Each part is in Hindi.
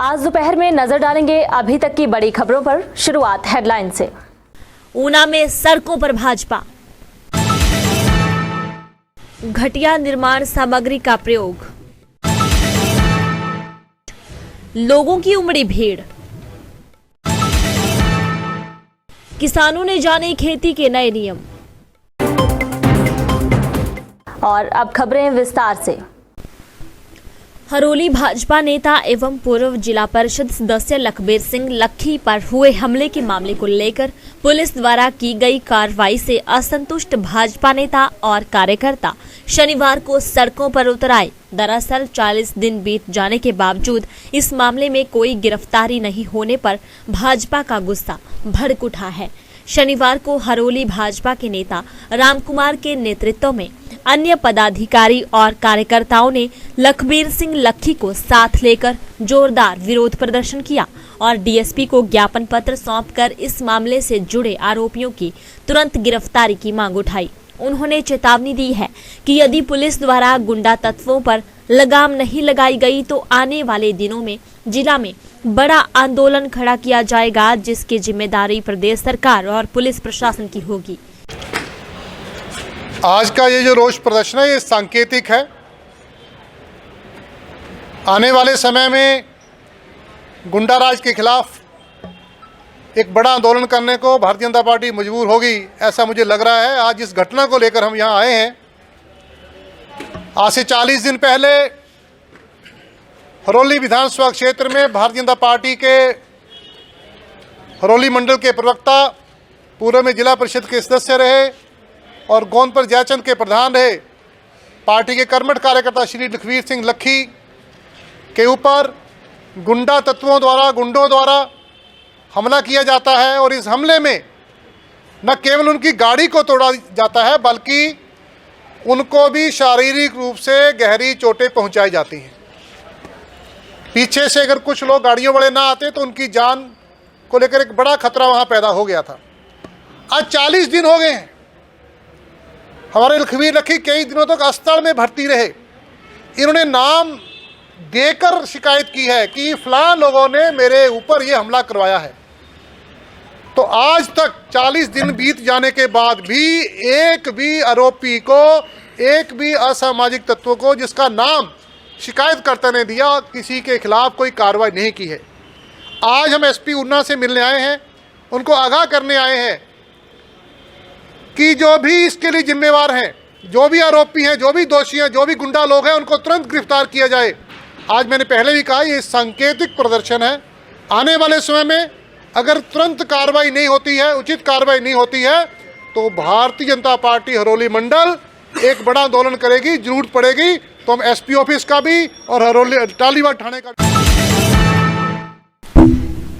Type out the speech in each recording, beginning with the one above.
आज दोपहर में नजर डालेंगे अभी तक की बड़ी खबरों पर। शुरुआत हेडलाइन से। ऊना में सड़कों पर भाजपा, घटिया निर्माण सामग्री का प्रयोग, लोगों की उमड़ी भीड़, किसानों ने जाने खेती के नए नियम। और अब खबरें विस्तार से। हरोली भाजपा नेता एवं पूर्व जिला परिषद सदस्य लखबीर सिंह लक्खी पर हुए हमले के मामले को लेकर पुलिस द्वारा की गई कार्रवाई से असंतुष्ट भाजपा नेता और कार्यकर्ता शनिवार को सड़कों पर उतर आए। दरअसल 40 दिन बीत जाने के बावजूद इस मामले में कोई गिरफ्तारी नहीं होने पर भाजपा का गुस्सा भड़क उठा है। शनिवार को हरोली भाजपा के नेता रामकुमार के नेतृत्व में अन्य पदाधिकारी और कार्यकर्ताओं ने लखबीर सिंह लक्खी को साथ लेकर जोरदार विरोध प्रदर्शन किया और डीएसपी को ज्ञापन पत्र सौंपकर इस मामले से जुड़े आरोपियों की तुरंत गिरफ्तारी की मांग उठाई। उन्होंने चेतावनी दी है कि यदि पुलिस द्वारा गुंडा तत्वों पर लगाम नहीं लगाई गई तो आने वाले दिनों में जिला में बड़ा आंदोलन खड़ा किया जाएगा, जिसकी जिम्मेदारी प्रदेश सरकार और पुलिस प्रशासन की होगी। आज का ये जो रोष प्रदर्शन है ये सांकेतिक है। आने वाले समय में गुंडाराज के खिलाफ एक बड़ा आंदोलन करने को भारतीय जनता पार्टी मजबूर होगी, ऐसा मुझे लग रहा है। आज इस घटना को लेकर हम यहाँ आए हैं। आज से 40 दिन पहले हरोली विधानसभा क्षेत्र में भारतीय जनता पार्टी के हरोली मंडल के प्रवक्ता, पूर्व में जिला परिषद के सदस्य रहे और गोंदपुर जयचंद के प्रधान रहे, पार्टी के कर्मठ कार्यकर्ता श्री लखबीर सिंह लक्खी के ऊपर गुंडा तत्वों द्वारा, गुंडों द्वारा हमला किया जाता है। और इस हमले में न केवल उनकी गाड़ी को तोड़ा जाता है बल्कि उनको भी शारीरिक रूप से गहरी चोटें पहुंचाई जाती हैं। पीछे से अगर कुछ लोग गाड़ियों वाले ना आते तो उनकी जान को लेकर एक बड़ा खतरा वहां पैदा हो गया था। आज 40 दिन हो गए हैं। हमारे लखबीर लक्खी कई दिनों तक अस्पताल में भर्ती रहे। इन्होंने नाम देकर शिकायत की है कि फलां लोगों ने मेरे ऊपर ये हमला करवाया है। तो आज तक 40 दिन बीत जाने के बाद भी एक भी आरोपी को, एक भी असामाजिक तत्व को जिसका नाम शिकायतकर्ता ने दिया, किसी के खिलाफ कोई कार्रवाई नहीं की है। आज हम एसपी ऊना से मिलने आए हैं, उनको आगाह करने आए हैं कि जो भी इसके लिए जिम्मेवार हैं, जो भी आरोपी हैं, जो भी दोषी हैं, जो भी गुंडा लोग हैं, उनको तुरंत गिरफ्तार किया जाए। आज मैंने पहले भी कहा ये सांकेतिक प्रदर्शन है। आने वाले समय में अगर तुरंत कार्रवाई नहीं होती है, उचित कार्रवाई नहीं होती है, तो भारतीय जनता पार्टी हरोली मंडल एक बड़ा आंदोलन करेगी। जरूरत पड़ेगी तो हम एसपी ऑफिस का भी और हरोली टालीवाल थाने का भी।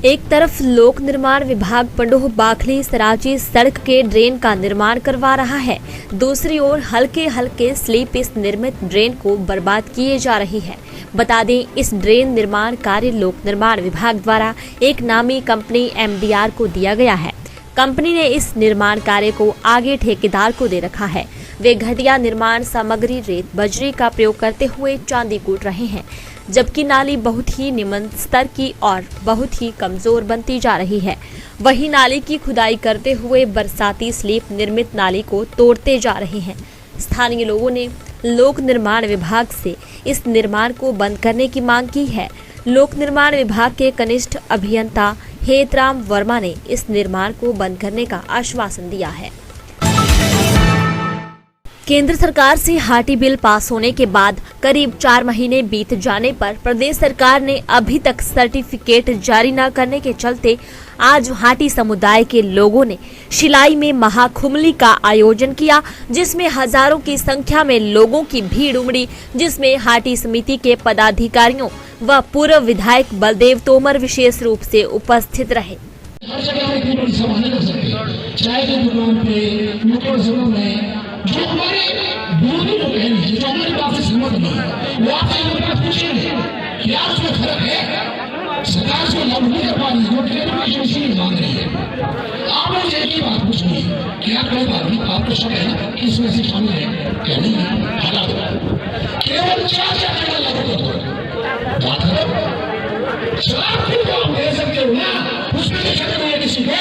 एक तरफ लोक निर्माण विभाग पंडोह बाखली सराची सड़क के ड्रेन का निर्माण करवा रहा है, दूसरी ओर हल्के हल्के स्लीप इस निर्मित ड्रेन को बर्बाद किए जा रही है। बता दें, इस ड्रेन निर्माण कार्य लोक निर्माण विभाग द्वारा एक नामी कंपनी एमडीआर को दिया गया है। कंपनी ने इस निर्माण कार्य को आगे ठेकेदार को दे रखा है। वे घटिया निर्माण सामग्री रेत बजरी का प्रयोग करते हुए चांदी कूट रहे हैं, जबकि नाली बहुत ही निम्न स्तर की और बहुत ही कमजोर बनती जा रही है। वही नाली की खुदाई करते हुए बरसाती स्लीप निर्मित नाली को तोड़ते जा रहे हैं। स्थानीय लोगों ने लोक निर्माण विभाग से इस निर्माण को बंद करने की मांग की है। लोक निर्माण विभाग के कनिष्ठ अभियंता हेतराम वर्मा ने इस निर्माण को बंद करने का आश्वासन दिया है। केंद्र सरकार से हाटी बिल पास होने के बाद करीब 4 महीने बीत जाने पर प्रदेश सरकार ने अभी तक सर्टिफिकेट जारी न करने के चलते आज हाटी समुदाय के लोगों ने शिलाई में महाखुमली का आयोजन किया, जिसमें हजारों की संख्या में लोगों की भीड़ उमड़ी, जिसमें हाटी समिति के पदाधिकारियों व पूर्व विधायक बलदेव तोमर विशेष रूप से उपस्थित रहे। जो हमारे विरोधी लोग हैं, जो हमारी बात से सहमत नहीं है, वो आपसे ये बात पूछेंगे क्या उसमें फर्क है। सरकार से लागू नहीं कर पा रही, जो टेलीविजन इसीलिए मांग रही है। आप लोग एक ही बात पूछनी है क्या कोई बात नहीं, आपको शक है कि इसमें से शामिल है क्या नहीं है। हालात केवल 4 जगह लागू कर दो, बात है जवाब फिर आप दे सकते हो ना, उसमें से शर्म है किसी को?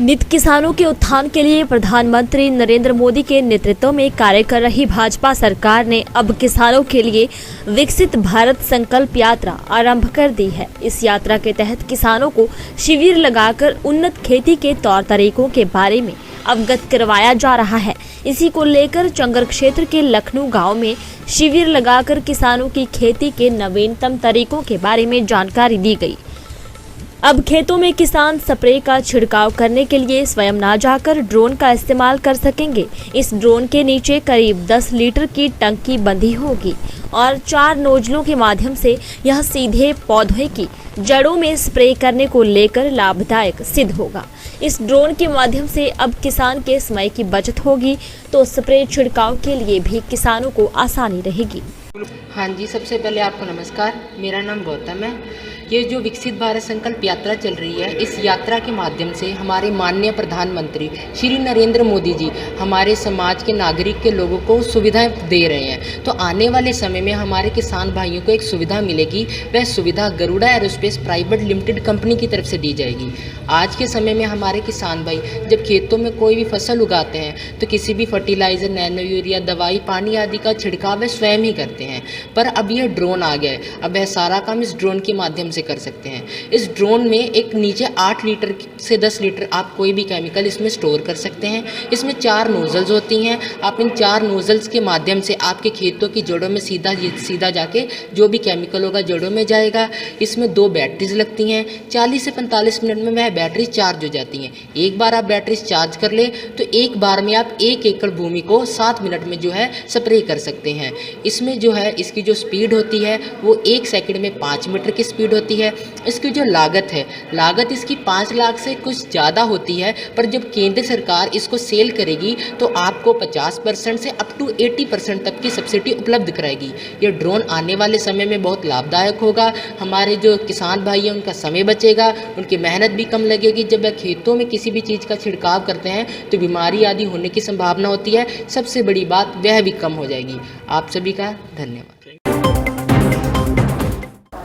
नित किसानों के उत्थान के लिए प्रधानमंत्री नरेंद्र मोदी के नेतृत्व में कार्य कर रही भाजपा सरकार ने अब किसानों के लिए विकसित भारत संकल्प यात्रा आरंभ कर दी है। इस यात्रा के तहत किसानों को शिविर लगाकर उन्नत खेती के तौर तरीकों के बारे में अवगत करवाया जा रहा है। इसी को लेकर चंगर क्षेत्र के लखनऊ गांव में शिविर लगाकर किसानों की खेती के नवीनतम तरीकों के बारे में जानकारी दी गई। अब खेतों में किसान स्प्रे का छिड़काव करने के लिए स्वयं ना जाकर ड्रोन का इस्तेमाल कर सकेंगे। इस ड्रोन के नीचे करीब 10 लीटर की टंकी बंधी होगी और 4 नोजलों के माध्यम से यह सीधे पौधे की जड़ों में स्प्रे करने को लेकर लाभदायक सिद्ध होगा। इस ड्रोन के माध्यम से अब किसान के समय की बचत होगी, तो स्प्रे छिड़काव के लिए भी किसानों को आसानी रहेगी। हाँ जी, सबसे पहले आपको नमस्कार। मेरा नाम गौतम है। ये जो विकसित भारत संकल्प यात्रा चल रही है, इस यात्रा के माध्यम से हमारे माननीय प्रधानमंत्री श्री नरेंद्र मोदी जी हमारे समाज के नागरिक के लोगों को सुविधाएं दे रहे हैं। तो आने वाले समय में हमारे किसान भाइयों को एक सुविधा मिलेगी। वह सुविधा Garuda aerospace private limited company की तरफ से दी जाएगी। आज के समय में हमारे किसान भाई जब खेतों में कोई भी फसल उगाते हैं तो किसी भी फर्टिलाइज़र, नैनो यूरिया, दवाई, पानी आदि का छिड़काव वे स्वयं ही करते हैं। पर अब यह ड्रोन आ गया है। अब वह सारा काम इस ड्रोन के माध्यम से कर सकते हैं। इस ड्रोन में एक नीचे 8 लीटर से 10 लीटर आप कोई भी केमिकल इसमें स्टोर कर सकते हैं। इसमें 4 नोजल्स होती हैं। आप इन 4 नोजल्स के माध्यम से आपके खेतों की जड़ों में सीधा जाके जो भी केमिकल होगा जड़ों में जाएगा। इसमें 2 बैटरीज लगती हैं। 40 से 45 मिनट में वह बैटरी चार्ज हो जाती हैं। एक बार आप बैटरी चार्ज कर ले तो एक बार में आप 1 एकड़ भूमि को 7 मिनट में जो है स्प्रे कर सकते हैं। इसमें जो है इसकी जो स्पीड होती है वो 1 सेकंड में 5 मीटर की स्पीड होती है। इसकी जो लागत इसकी 5 लाख से कुछ ज़्यादा होती है, पर जब केंद्र सरकार इसको सेल करेगी तो आपको 50% से अप टू 80% तक की सब्सिडी उपलब्ध कराएगी। ये ड्रोन आने वाले समय में बहुत लाभदायक होगा। हमारे जो किसान भाई हैं उनका समय बचेगा, उनकी मेहनत भी कम लगेगी। जब वह खेतों में किसी भी चीज़ का छिड़काव करते हैं तो बीमारी आदि होने की संभावना होती है। सबसे बड़ी बात वह भी कम हो जाएगी। आप सभी का धन्यवाद।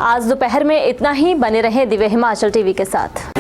आज दोपहर में इतना ही। बने रहे दिव्य हिमाचल टीवी के साथ।